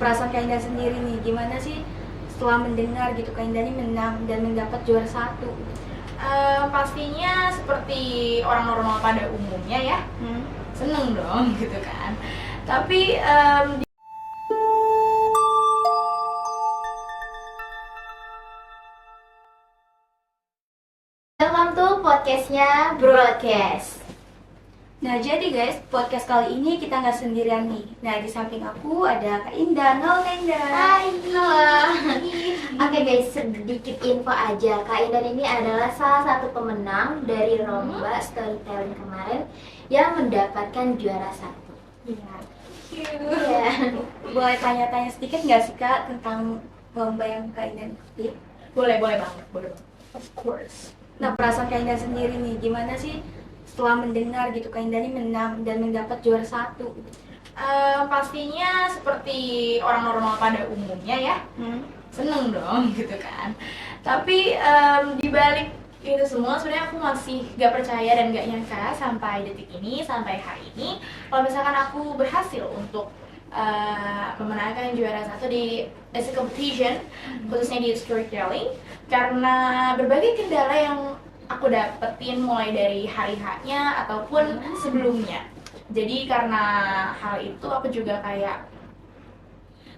Perasaan Kak Indah sendiri nih, gimana sih setelah mendengar gitu Kak Indah ini menang dan mendapat juara satu? Pastinya seperti orang normal pada umumnya ya, seneng dong gitu kan. Tapi Welcome to podcastnya Broadcast. Nah jadi guys, podcast kali ini kita nggak sendirian nih. Nah di samping aku ada Kak Indah. Halo Kak Indah. Hai. Oke guys, sedikit info aja. Kak Indan ini adalah salah satu pemenang dari lomba storytelling kemarin yang mendapatkan juara satu. Iya. Iya. Boleh tanya-tanya sedikit nggak sih Kak tentang lomba yang Kak Indah ikuti? boleh banget. Of course. Nah perasaan Kak Indah sendiri nih, gimana sih setelah mendengar gitu Kak Indah ini menang dan mendapat juara satu? Pastinya seperti orang normal pada umumnya ya, seneng dong gitu kan. Tapi di balik itu semua sebenarnya aku masih gak percaya dan gak nyangka sampai detik ini, sampai hari ini, kalau misalkan aku berhasil untuk memenangkan juara satu di essay competition, khususnya di storytelling, karena berbagai kendala yang aku dapetin mulai dari hari H-nya ataupun sebelumnya. Jadi karena hal itu aku juga kayak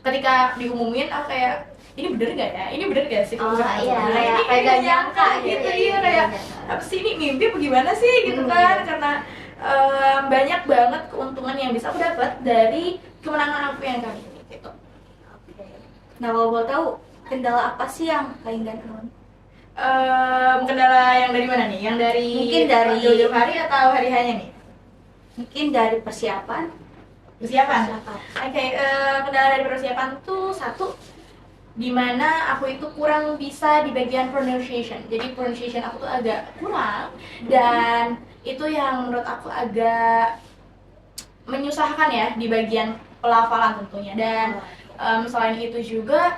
ketika diumumin aku kayak ini bener gak ya? Ini bener gak sih kalau misalkan iya, sebenarnya kayak ini gak nyangka nyangka gitu, gitu, iya kayak apa sih ini mimpi apa gimana sih gitu kan? Karena banyak banget keuntungan yang bisa aku dapat dari kemenangan aku yang kali ini gitu. Nah kalau boleh tahu kendala apa sih yang Kak Indah alami? Kendala yang dari mana nih? Yang dari Mungkin dari jauh-jauh hari atau hari hanya nih? Mungkin dari persiapan. Persiapan. Oke, kendala dari persiapan tuh satu, dimana aku itu kurang bisa di bagian pronunciation. Jadi pronunciation aku tuh agak kurang dan itu yang menurut aku agak menyusahkan ya di bagian pelafalan tentunya. Dan selain itu juga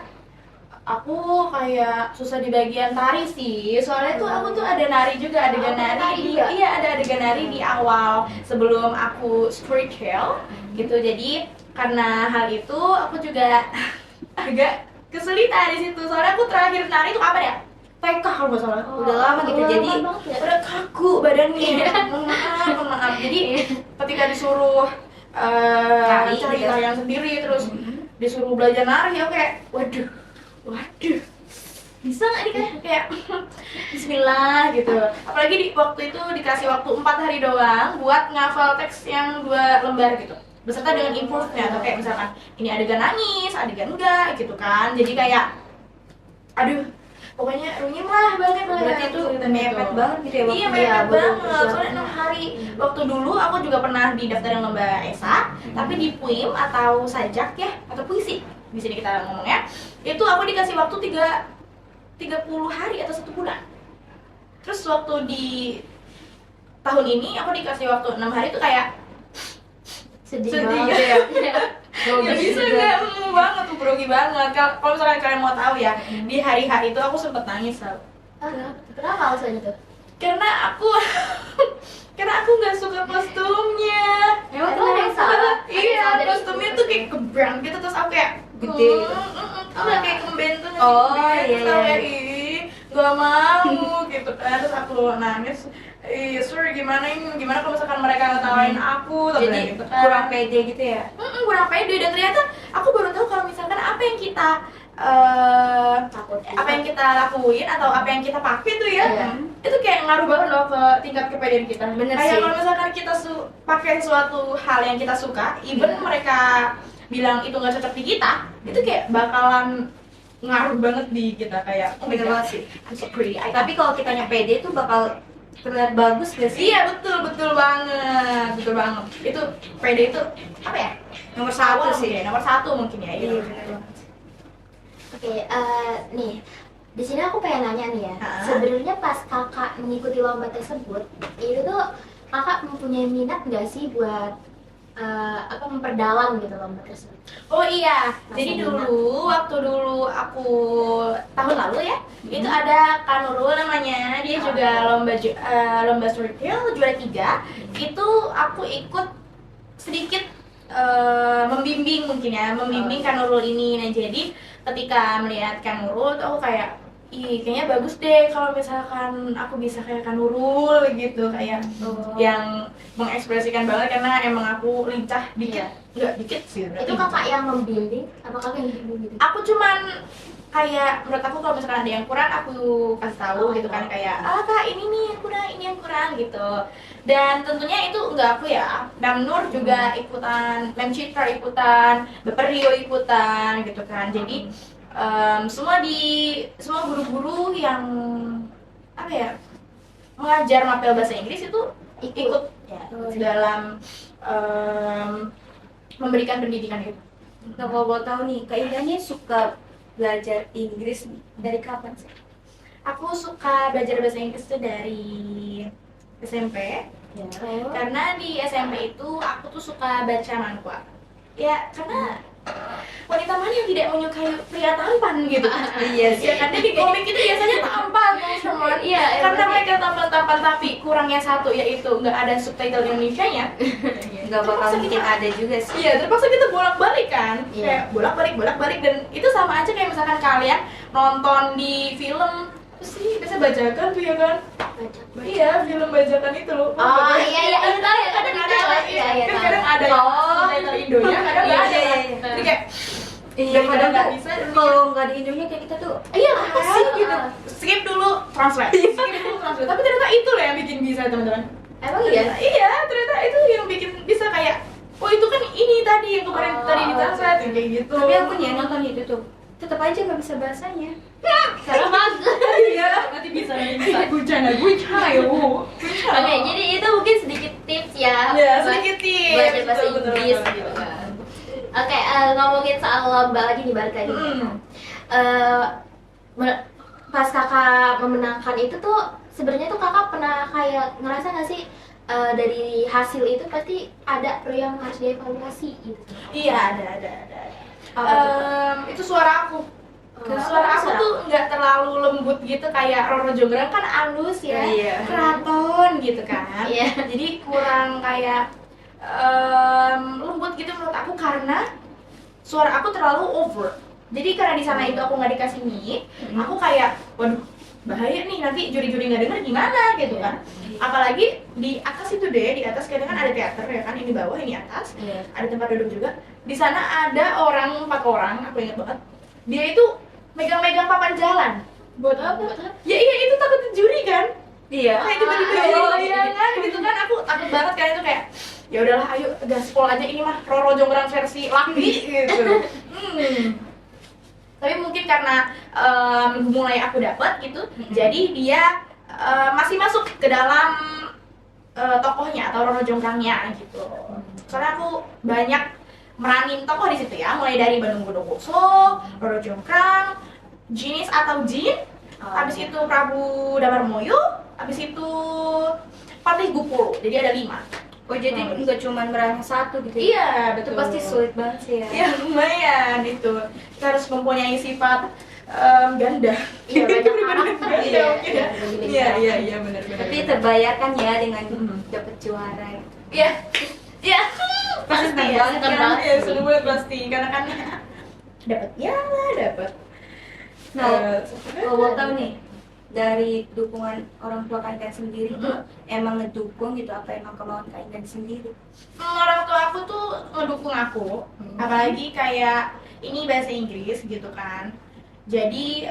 aku kayak susah di bagian tari sih. Soalnya tuh aku tuh ada nari juga, adegan nari. Iya, ada adegan nari di awal sebelum aku storytell gitu. Jadi karena hal itu aku juga agak kesulitan di situ. Soalnya aku terakhir nari itu kapan ya? TK kalau nggak salah. Udah lama gitu, jadi udah kaku badannya. Mohon maaf. Jadi ketika disuruh Nari cari gitu. tarian sendiri, terus disuruh belajar nari, aku kayak waduh, bisa nggak nih kayak Bismillah gitu. Apalagi di waktu itu dikasih waktu 4 hari doang buat ngafal teks yang 2 lembar gitu, beserta dengan improve-nya. Atau kayak misalkan ini adegan nangis, adegan enggak gitu kan. Jadi kayak aduh, pokoknya runyem lah banget. Berarti itu mepet banget gitu ya Iya, waktunya. mepet banget. Soalnya 6 hari. Waktu dulu aku juga pernah didaftarin lomba esa, tapi di puim atau sajak ya, atau puisi di sini kita ngomongnya, itu aku dikasih waktu 30 hari atau 1 bulan. Terus waktu di tahun ini aku dikasih waktu 6 hari, itu kayak Sedih banget ya. Gak bisa, nggak banget tuh, grogi banget. Kalau misalkan kalian mau tahu ya, di hari-hari itu aku sempet nangis. Kenapa alasannya tuh? Karena aku nggak suka kostumnya. Emang ada yang salah? Ada yang Iya, salah dari kostumnya itu? tuh kayak kebrang gitu, terus aku kayak Gede. udah kayak kemben tuh. Oh, terus iya, aku iya. kayak ih gak mau gitu kan. Terus aku nangis. Sorry, gimana kalau misalkan mereka ngetawain aku, Jadi gitu kan. kurang pede gitu ya. Kurang pede. Dan ternyata aku baru tahu kalau misalkan apa yang kita apa yang kita lakuin atau apa yang kita pakai tuh ya, Iya. itu kayak ngaruh banget loh ke tingkat kepedean kita. Bener Kayak sih. kalau misalkan kita pakai suatu hal yang kita suka, even mereka bilang itu nggak cocok di kita, itu kayak bakalan ngaruh banget di kita. Kayak oh my Bener God, banget sih. I'm so pretty. Tapi kalau kitanya pede itu bakal terlihat bagus gak sih? Iya, betul banget. Itu pede itu apa ya? Nomor satu Awal sih. mungkin ya, nomor 1 mungkin ya. Iya, Gitu. bener banget. Oke, nih di sini aku pengen nanya nih ya. Hah? Sebenarnya pas kakak mengikuti lomba tersebut, itu tuh kakak mempunyai minat nggak sih buat memperdalam gitu lomba tersebut? Oh iya, Masa jadi minat. waktu dulu aku tahun lalu ya, itu ada Kak Nurul namanya, dia juga lomba storytell juara 3. Itu aku ikut sedikit membimbing mungkin ya, membimbing Kak Nurul ini. Nah jadi ketika melihat Kak Nurul tuh aku kayak, ih kayaknya bagus deh kalau misalkan aku bisa kayak Kak Nurul gitu, kayak yang mengekspresikan banget karena emang aku lincah dikit, nggak dikit sih. Itu kakak yang membimbing, apa kakak yang bimbing gitu? Aku cuman kayak, menurut aku kalau misalkan ada yang kurang aku kasih tahu gitu kan, kayak kak ini nih yang kurang, ini yang kurang gitu. Dan tentunya itu nggak aku ya, Mem Nur juga ikutan, Mem Citra ikutan, Bapak Rio ikutan gitu kan. Jadi semua guru-guru yang apa ya mengajar mapel bahasa Inggris itu ikut ya, dalam memberikan pendidikan itu. Nah, kalau boleh tahu nih, Kak Indah nih suka belajar Inggris nih dari kapan sih? Aku suka belajar bahasa Inggris itu dari SMP. Ya. Karena di SMP itu aku tuh suka baca manhwa. Ya, karena wanita mana yang tidak menyukai pria tampan gitu. Iya sih. Ya kan di komik itu biasanya tampan teman-teman. Iya, Karena mereka tampan-tampan, tapi kurangnya satu yaitu nggak ada subtitle Indonesianya. Nggak bakal mungkin ada juga sih. Iya, terpaksa kita bolak-balik kan. Iya. Kayak bolak-balik dan itu sama aja kayak misalkan kalian nonton di film apa sih biasa bajakan tuh ya kan? Iya, film bajakan itu loh. Oh iya itu tahu ya, Kadang ada iya iya kan tahu. kadang ada yang subtitle Indonya, kadang nggak ada. Iya, kan. iya. Jadi kayak Iya, daripada kadang nggak tuh bisa, kalau nggak di Indonesia kayak kita tuh, iya apa sih Ah. gitu. Skip dulu translate. Skip dulu translate. Tapi ternyata itu loh yang bikin bisa teman-teman. Emang iya? Iya, ternyata itu yang bikin bisa kayak, oh itu kan ini tadi yang kemarin tadi ditranslate kayak gitu. tapi aku nih nonton itu tuh, tetap aja nggak bisa bahasanya. Karena bagus. Iya, nanti bisa Gujana, Gujayo. Oke, jadi itu mungkin sedikit tips ya. Ya, buat sedikit tips. belajar bahasa Betul, betul, Inggris betul, gitu betul. kan. Oke, ngomongin soal lomba lagi nih, balik lagi. Pas kakak memenangkan itu tuh sebenarnya tuh kakak pernah kayak ngerasa nggak sih dari hasil itu pasti ada yang harus dievaluasi gitu? Iya, ada. Apa tuh, Itu suara aku. Suara aku tuh nggak terlalu lembut gitu kayak Roro Jonggrang kan halus ya, Iya. keraton gitu kan. Iya. Jadi kurang kayak lembut gitu menurut aku karena suara aku terlalu over. Jadi karena di sana itu aku nggak dikasih mic, aku kayak waduh bahaya nih nanti juri-juri nggak denger gimana gitu kan. Apalagi di atas itu deh, di atas kadang kan ada teater ya kan, ini bawah ini atas, Iya. ada tempat duduk juga. Di sana ada 4 orang, aku ingat banget. Dia itu megang-megang papan jalan. Buat apa? Ya iya itu takut juri kan. Iya. Kayak tiba-tiba jadi bayangan gitu kan, aku takut banget kan itu kayak ya udahlah ayo gaspol aja ini mah Roro Jonggrang versi laki gitu. Tapi mungkin karena mulai aku dapat gitu, jadi dia masih masuk ke dalam tokohnya atau Roro Jonggrangnya gitu. Soalnya aku banyak meranin tokoh di situ ya, mulai dari Bandung Bondowoso, Roro Jonggrang, Jinis atau Jin, habis itu Prabu Damarmoyo, habis itu Patih Gupuro. Jadi ada 5. Oh jadi nggak cuma meraih satu gitu? Iya, Itu betul. pasti sulit banget sih ya. Ya lumayan itu. Kita harus mempunyai sifat ganda. Iya, banyak Bener-bener karakter. ganda Iya, mungkin ya. iya, Iya, benar-benar. Tapi terbayarkan ya dengan dapet juara. Iya. Iya. Pasti senang ya, banget senang kan? banget. Ya, senang banget pasti karena kan dapat piala, dapat Nah, kalau mau tahu nih dari dukungan orang tua Kak Indah sendiri tuh emang ngedukung gitu apa emang kemauan Kak Indah sendiri? orang tua aku tuh ngedukung aku, apalagi kayak ini bahasa Inggris gitu kan. Jadi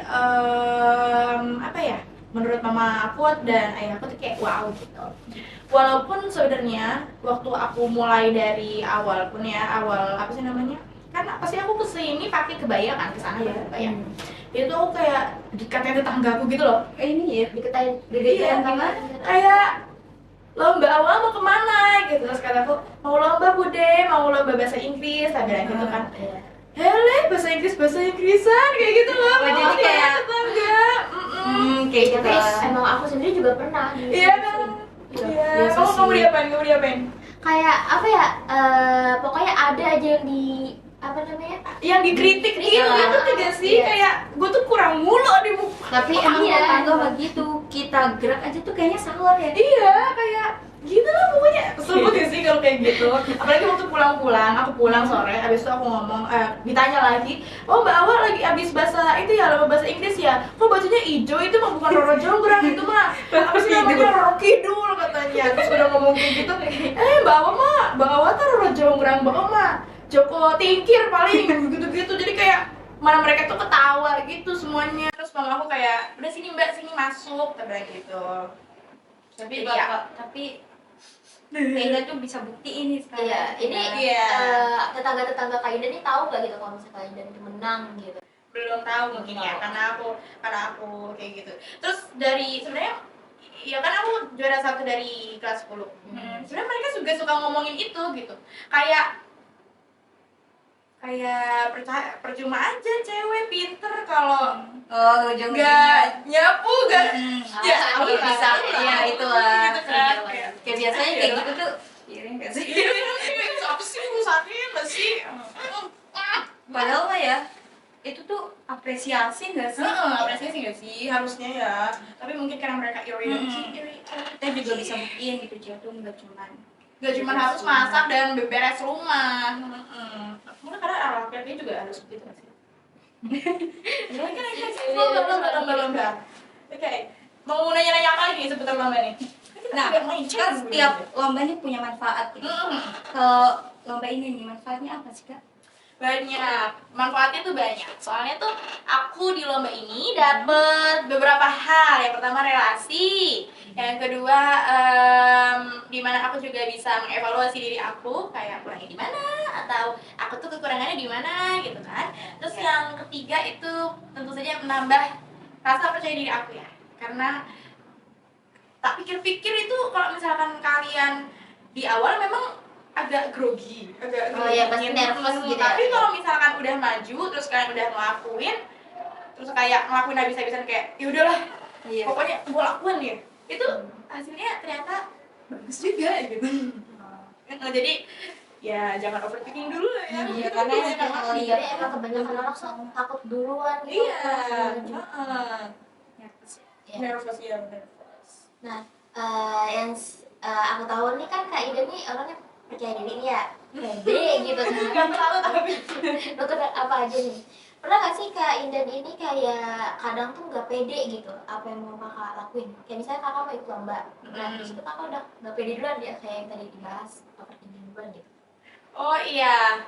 apa ya? Menurut mama aku dan ayah aku tuh kayak wow gitu. Walaupun sebenarnya waktu aku mulai dari awal pun ya, awal apa sih namanya? Kan pasti aku kesini pakai kebaya kan, kesana Iya. pakai kebaya. Itu aku kayak dikatain tetanggaku gitu loh. Ini ya Dikatain Iya, gimana? kayak lomba awal mau kemana gitu, terus kataku mau lomba bude, mau lomba bahasa Inggris, tak bilang gitu kan. Iya. Hele, bahasa Inggrisan kayak gitu loh. Oh, jadi kayak- tetangga. kayak Tapi gitu. emang aku sendiri juga pernah gitu. Iya kan? Iya. Iya. Biasa Kamu sih. diapain? Kamu diapain? Kayak apa ya? Pokoknya ada aja yang di apa namanya? Yang dikritik gitu, Iya. itu juga sih Iya. kayak gue tuh kurang mulu di muka. Tapi emang Iya. tetangga mah gitu, kita gerak aja tuh kayaknya salah ya. Iya, kayak gitu lah pokoknya. Kesel banget sih kalau kayak gitu. Apalagi waktu aku pulang sore, habis itu aku ngomong, ditanya lagi, oh Mbak Awal lagi habis bahasa itu ya, lomba bahasa Inggris ya, kok bajunya hijau, itu mah bukan Roro Jonggrang, itu mah apa sih namanya, Roro Kidul katanya. Terus udah ngomong kayak gitu, Mbak Awal tuh Roro Jonggrang, Mbak Awal mah Joko Tingkir paling, gitu-gitu. Jadi kayak mana mereka tuh ketawa gitu semuanya. Terus mama aku kayak, udah sini Mbak, sini masuk, kata gitu. Tapi Jadi ya, tapi kayaknya tuh bisa buktiin nih sekarang. Iya, ini Iya. tetangga-tetangga Kak Indah nih tahu nggak gitu kalau misalnya Kak Indah itu menang gitu? belum tahu mungkin ya, karena aku kayak gitu. Terus dari sebenarnya ya kan aku juara 1 dari kelas 10. Sebenarnya mereka juga suka ngomongin itu gitu. Kayak percuma aja cewek pinter kalau nggak nyapu, nggak ya aku aku bisa, ya itulah. gitu kan. Kayak biasanya kayak gitu tuh, iya nggak sih? Apa sih urusannya, nggak sih? Padahal mah ya, itu tuh apresiasi nggak sih? Apresiasi nggak sih harusnya ya, tapi mungkin karena mereka iri, Kita juga bisa buktiin gitu, dia tuh nggak cuman harus masak dan beberes rumah. Mungkin kadang orang laki juga harus begitu nggak sih? Lomba. Oke, mau nanya-nanya apa lagi seputar lomba nih? Nah, kan setiap lomba ini punya manfaat gitu. Kalau lomba ini nih, manfaatnya apa sih, Kak? Banyak, manfaatnya tuh banyak. Soalnya tuh aku di lomba ini dapet beberapa hal. Yang pertama relasi, yang kedua dimana aku juga bisa mengevaluasi diri aku, kayak kurangnya di mana atau aku tuh kekurangannya di mana gitu kan. Terus yang ketiga itu tentu saja menambah rasa percaya diri aku ya, karena tak pikir-pikir itu kalau misalkan kalian di awal memang agak grogi, Pasti nervous gitu ya. Tapi kalau misalkan udah maju, terus kalian udah ngelakuin, terus kayak ngelakuin habis-habisan kayak, ya udahlah, pokoknya gue lakuin ya, itu hasilnya ternyata bagus juga gitu. Jadi ya jangan overthinking dulu lah ya. Iya, karena kalau lihat Jadi emang kebanyakan orang takut duluan gitu. Nervous ya, nervous. Nah, yang aku tahu nih kan Kak Ida nih orangnya percaya diri nih ya, pede gitu kan. Gak terlalu tapi Lo apa aja nih? Pernah gak sih Kak Indan ini kayak kadang tuh nggak pede gitu apa yang mau kakak lakuin? Kayak misalnya kakak mau ikut lomba, nah terus itu kakak udah nggak pede duluan ya kayak yang tadi dibahas overthinking duluan gitu. oh iya,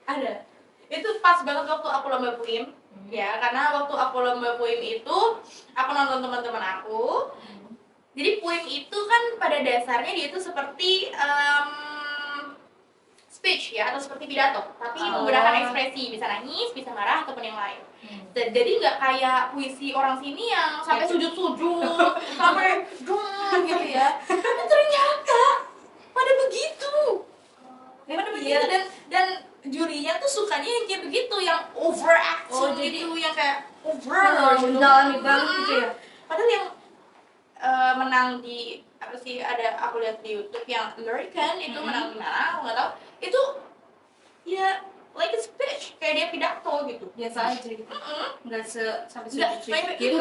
ada. Itu pas banget waktu aku lomba puim. Ya, karena waktu aku lomba puim itu aku nonton teman-teman aku. Jadi puim itu kan pada dasarnya dia itu seperti speech ya, atau seperti pidato, tapi menggunakan ekspresi, bisa nangis, bisa marah ataupun yang lain. Jadi nggak kayak puisi orang sini yang sampai sujud-sujud, sampai dong gitu ya. Tapi ternyata pada begitu. Dan jurinya tuh sukanya yang kayak begitu, yang overacting gitu, yang kayak over mendalami banget gitu ya. Padahal yang menang di apa sih, ada aku lihat di YouTube yang American itu menang di mana aku nggak tahu, itu ya like a speech, kayak dia pidato gitu, Biasa aja gitu. Nggak sampai nggak sujud kayak gitu.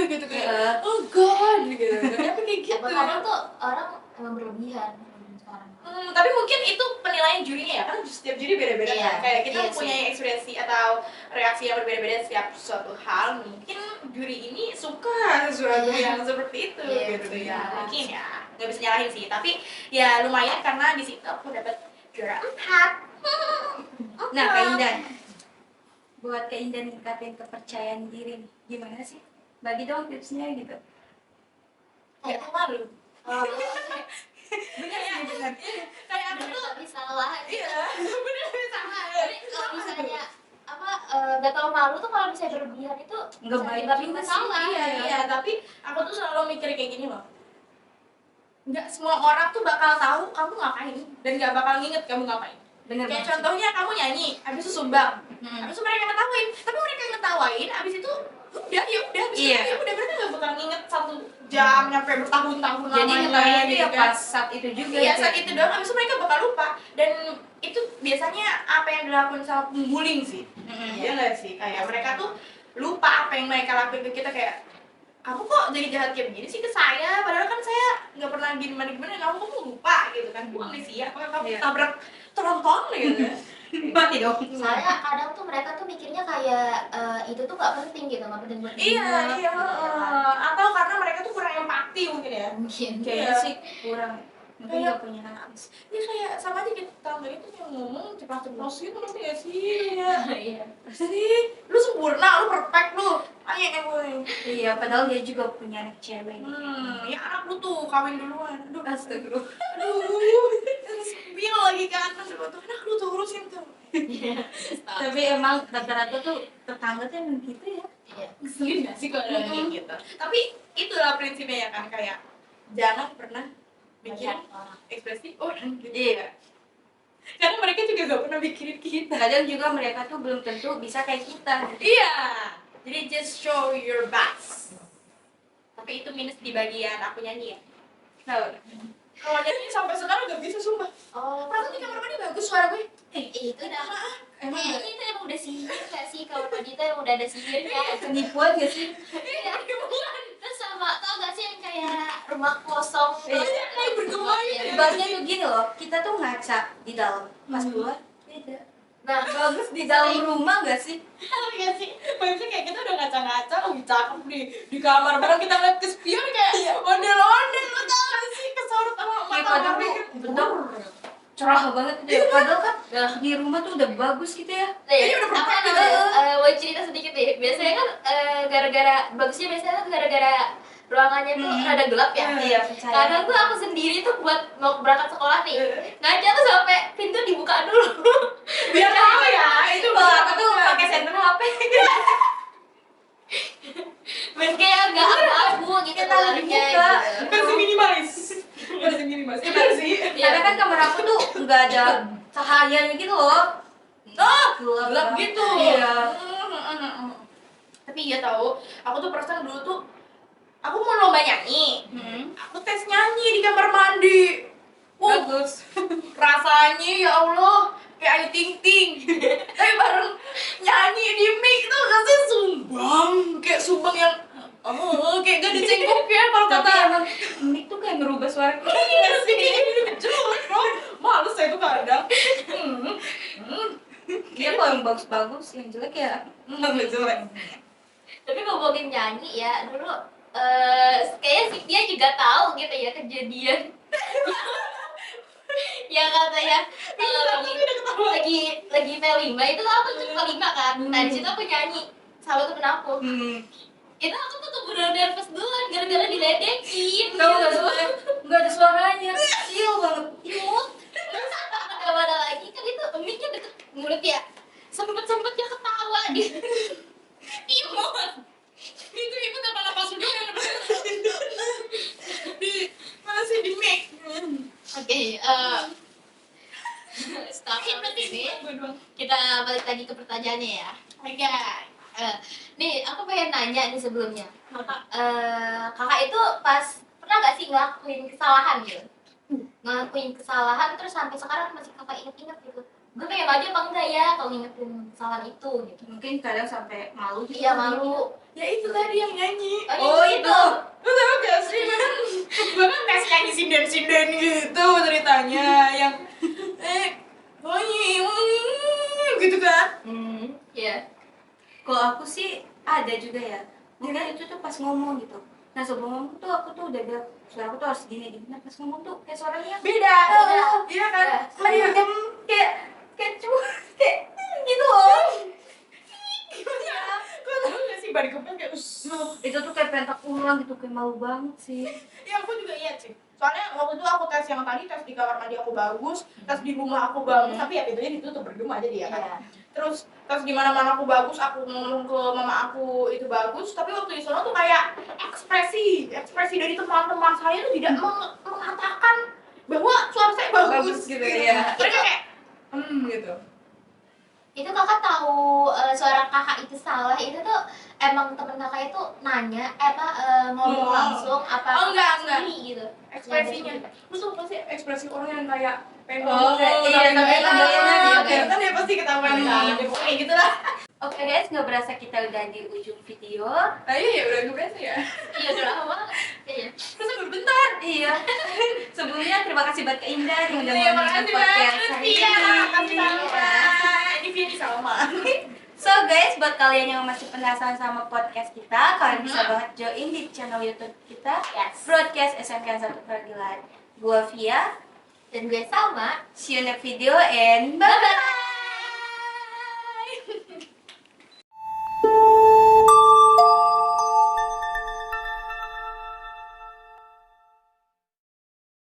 gitu kayak oh god gitu, tapi kayak gitu. Kadang tuh orang emang berlebihan sekarang. Tapi mungkin itu penilaian jurinya ya, kan setiap juri beda-beda kan. Kayak kita punya ekspresi atau reaksi yang berbeda-beda setiap suatu hal. Mungkin juri ini suka sesuatu yang seperti itu gitu ya. Mungkin ya, nggak bisa nyalahin sih. Tapi ya lumayan karena di situ aku dapat juara 4. Nah, Kak Indan, buat Kak Indan ningkatin kepercayaan diri nih, gimana sih? Bagi dong tipsnya gitu. Kayak malu. Bener sih, bener. Kayak aku tuh Tapi salah. iya, bener salah. Tapi kalau misalnya nggak tahu malu tuh kalau misalnya berlebihan itu Nggak bisa baik menyebabkan juga sih. masalah. Iya, tapi aku tuh selalu mikir kayak gini loh. Nggak semua orang tuh bakal tahu kamu ngapain dan nggak bakal nginget kamu ngapain. Bener Kayak banget. contohnya kamu nyanyi, habis itu sumbang, habis itu mereka ngetawain, tapi mereka ngetawain, habis itu udah ya udah, habis itu ya udah, berarti nggak bakal nginget 1 jam nyampe bertahun-tahun Jadi lamanya ngetawain itu gitu ya kan. pas saat itu juga. Iya, gitu. saat itu doang, habis itu mereka bakal lupa. Dan itu biasanya apa yang dilakukan sama pembuling sih. Iya nggak sih? Kayak mereka tuh lupa apa yang mereka lakuin ke kita, kayak kamu kok jadi jahat kayak begini sih ke saya, padahal kan saya nggak pernah gimana kamu lupa gitu kan, gue amnesia apa kamu tabrak tronton gitu. Mati dong. Soalnya kadang tuh mereka tuh mikirnya kayak itu tuh nggak penting gitu, nggak penting buat Iya, dia. iya. Atau karena mereka tuh kurang empati mungkin ya. Mungkin. Kayaknya sih kurang, mungkin Kayak- nggak punya hati. Ya kayak sama aja kita tangga itu yang ngomong ceplos-ceplos gitu nanti ya sih. Ya. Iya. Jadi lu sempurna, lu perfect lu. Ayo gue. Iya, padahal dia juga punya anak cewek. Ya anak lu tuh kawin duluan. Aduh, Astagfirullah. aduh. Terus bil lagi kan tuh anak lu tuh urusin tuh. Tapi emang rata-rata tuh tetangga tuh emang gitu ya. Iya. Ngeselin gak sih kalau ada kayak gitu? Tapi itulah prinsipnya ya kan, kayak jangan pernah bikin Banyak orang. ekspresi orang gitu. Iya. Karena mereka juga gak pernah mikirin kita. Kadang juga mereka tuh belum tentu bisa kayak kita. Iya. Jadi just show your best. Tapi itu minus di bagian aku nyanyi ya. Tahu? Kalau nyanyi sampai sekarang gak bisa sumpah. Oh. Perasaan di kamar mandi bagus suara gue. Itu udah Emang kayaknya itu emang udah sihir nggak sih, kalau tadi tuh udah ada sihirnya. Penipuan gak sih? Iya. Terus sama tau gak sih yang kayak rumah kosong tuh? Iya, kayak bergema gitu ya. Ibaratnya tuh gini loh, kita tuh ngaca di dalam, pas keluar beda. Nah, Bagus di dalam rumah gak sih? Tahu gak sih? Vibes-nya kayak kita udah ngaca-ngaca, lebih cakep di kamar. Padahal kita ngeliat ke spion kayak ondel-ondel. Lo tau gak sih? Kesorot sama Kayak mata padahal mami. tuh bener cerah banget gitu ya. Padahal kan di rumah tuh udah bagus gitu ya. Iya, udah apa perfect namanya? Mau cerita sedikit deh. Biasanya kan gara-gara bagusnya biasanya kan gara-gara ruangannya tuh rada gelap ya. Iya, percaya. Kadang tuh aku sendiri tuh buat mau berangkat sekolah nih, ngaca tuh sampai pintu dibuka dulu. Biar tahu ya, itu Kalau aku tuh pakai senter HP. Biar kayak nggak abu-abu gitu Kita lagi keluarnya buka. gitu. versi minimalis. Versi minimalis. Ya bener sih. Karena kan kamar aku tuh nggak ada cahayanya gitu loh. Oh, Gelap gelap banget. gitu. Iya. Tapi iya tahu, aku tuh perasaan dulu tuh aku mau lomba nyanyi. Aku tes nyanyi di kamar mandi. Bagus. Rasanya ya Allah kayak Ayu Ting Ting. Tapi bareng nyanyi di mic tuh gak sih sumbang, kayak sumbang yang kayak gak dicengkok ya kalau Tapi kata. emang mic tuh kayak merubah suara. Iya sih, jelek bro. Males saya tuh kadang. Dia kalau yang bagus-bagus, yang jelek ya Nggak jelek. Tapi ngomongin nyanyi ya, dulu kayaknya sih dia juga tahu gitu ya kejadian. Ya katanya lagi P5 itu aku tuh P5 kan. Nah di situ aku nyanyi sama temen aku. Itu aku tuh bener nervous duluan gara-gara diledekin. Tahu nggak suara? Nggak ada suaranya. Kecil banget. Imut. Kemana lagi kan itu mic-nya deket mulut ya. Sempet-sempetnya ketawa dia. Imut. Itu ibu apa napas dulu yang di masih di mic. Oke, stop berarti ini. Kita balik lagi ke pertanyaannya ya. Oke. Nih, aku pengen nanya nih sebelumnya. Kakak itu pas pernah gak sih ngelakuin kesalahan gitu? Ngelakuin kesalahan terus sampai sekarang masih kakak inget-inget gitu. Gue pengen aja apa enggak ya kalau ngingetin kesalahan itu gitu. Mungkin kadang sampai malu gitu. Iya malu. Ya itu tadi yang nyanyi. Oh, itu. Lu tau gak sih? Gue kan tes nyanyi sinden-sinden gitu ceritanya. Yang gitu kan. Iya. Kalau aku sih ada juga ya. Mungkin itu tuh pas ngomong gitu. Nah sebelum ngomong tuh aku tuh udah bilang suara aku tuh harus gini. Nah pas ngomong tuh kayak suaranya Beda. Iya kan? mendem kayak cuma kayak gitu loh. Kau tau gak sih body couple kayak Itu tuh kayak pengen tak ulang gitu, kayak malu banget sih. Ya aku juga iya sih. Soalnya waktu itu aku tes yang tadi, tes di kamar mandi aku bagus, tes di rumah aku bagus, tapi ya pintunya ditutup bergema aja dia kan. Iya. Terus tes di mana-mana aku bagus, aku ngomong ke mama aku itu bagus, tapi waktu di sana tuh kayak ekspresi dari teman-teman saya tuh tidak mengatakan bahwa suara saya bagus gitu ya. Mereka kayak gitu. Itu kakak tahu suara kakak itu salah itu tuh emang temen kakak itu nanya ngomong Oh. langsung apa Oh, enggak. sendiri gitu Ekspresinya. Terus tuh pasti ekspresi orang yang kayak pengen Oh, ngomong kayak iya, tapi tapi enak enak gitu. kan ya pasti ketahuan kan. Ya pokoknya gitu lah. Oke guys, nggak berasa kita udah di ujung video. Ayo ya udah gue berasa ya. Iya udah lama. Iya. Terus bentar. Iya. Sebelumnya terima kasih buat Kak Indah yang udah Iya, mau makasih bikin podcast banget. hari Iya, ini. makasih sama. Ini Vini sama. So guys, buat kalian yang masih penasaran sama podcast kita, kalian bisa banget join di channel YouTube kita, Yes. Broadcast SMK 1 Pergilan. Gua Via, Dan gue Salma. see you next video and bye-bye!